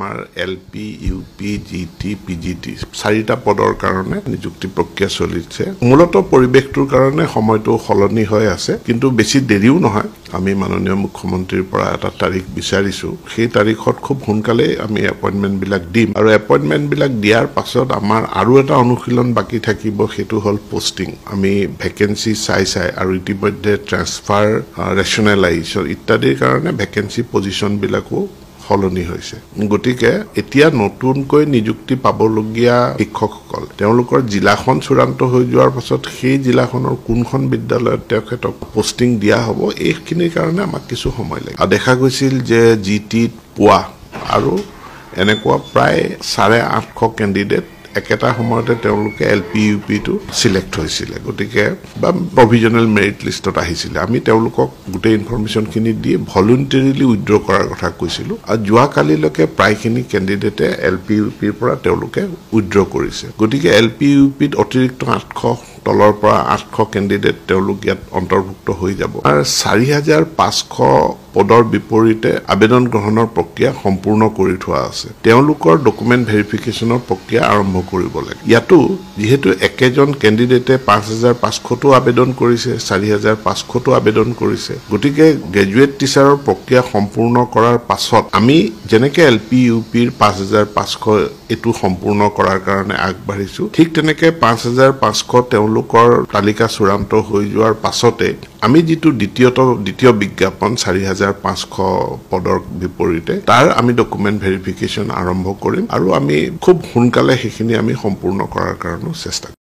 আমাৰ LP UP GT PGT চাৰিটা পদৰ কাৰণে নিযুক্তি প্ৰক্ৰিয়া চলিছে মূলত পৰিৱেশটোৰ কাৰণে সময়টো সলনি হৈ আছে কিন্তু বেছি দেৰিও নহয় আমি মাননীয় মুখ্যমন্ত্ৰীৰ পৰা এটা তাৰিখ বিচাৰিছো সেই তাৰিখত খুব সোনকালে আমি এপইন্টমেন্ট বিলাক দিম আৰু এপইন্টমেন্ট বিলাক দিয়াৰ পাছত আমাৰ আৰু এটা অনুশীলন বাকি থাকিব সেইটো হল পোষ্টিং আমি ভ্যাকেন্সি চাই আৰু ইতিমধ্যে ট্ৰান্সফাৰ ৰেশনালাইজেশন ইত্যাদিৰ কাৰণে ভ্যাকেন্সি পজিশন বিলাকো সলনি হৈছে গতিকে এতিয়া নতুনকৈ নিযুক্তি পাবলগীয়া শিক্ষকসকল তেওঁলোকৰ জিলাখন চূড়ান্ত হৈ যোৱাৰ পাছত সেই জিলাখনৰ কোনখন বিদ্যালয়ত তেখেতক পোষ্টিং দিয়া হ'ব এইখিনিৰ কাৰণে আমাক কিছু সময় লাগে আৰু দেখা গৈছিল যে জিটিত পোৱা আৰু এনেকুৱা প্ৰায় 850 কেণ্ডিডেট একেটা সময়তে তেওঁলোকে এলপি ইউপি টু সিলেক্ট হৈছিল গতিকে বা প্ৰভিজনাল মেৰিট লিষ্টত আহিছিল আমি তেওঁলোকক গোটেই ইনফৰমেশন খিনি দি ভলুন্টাৰিলি উইথড্ৰ কৰাৰ কথা কৈছিলো আৰু যোৱা কালিলৈকে প্ৰায়খিনি কেণ্ডিডেটে এলপি ইউপিৰ পৰা তেওঁলোকে উইথড্ৰ কৰিছে গতিকে এলপি ইউপিত অতিৰিক্ত 800 তলৰ পৰা 800 কেণ্ডিডেট তেওঁলোক ইয়াত অন্তৰ্ভুক্ত হৈ যাব আৰু 4500 পদৰ বিপৰীতে আবেদন গ্ৰহণৰ প্ৰক্ৰিয়া সম্পূৰ্ণ কৰি থোৱা আছে তেওঁলোকৰ ডকুমেন্ট ভেৰিফিকেশনৰ প্ৰক্ৰিয়া আৰম্ভ কৰিব লাগে ইয়াতো যেহেতু একেজন কেণ্ডিডেটে 5500 টো আবেদন কৰিছে 4500 টো আবেদন কৰিছে গতিকে গ্ৰেজুৱেট টিচাৰৰ প্ৰক্ৰিয়া সম্পূৰ্ণ কৰাৰ পাছত আমি যেনেকে এলপি ইউপিৰ 5500 এটো সম্পূৰ্ণ কৰাৰ কাৰণে আগবাঢ়িছো ঠিক তেনেকে 5500 তেওঁলোকৰ তালিকা চূড়ান্ত হৈ যোৱাৰ পাছতে আমি যেটো দ্বিতীয় বিজ্ঞাপন 4500 পদৰ বিপৰীতে তাৰ আমি ডকুমেন্ট ভেৰিফিকেশন আৰম্ভ কৰিম আৰু আমি খুব সোনকালে সেইখিনি আমি সম্পূৰ্ণ কৰাৰ কাৰণে চেষ্টা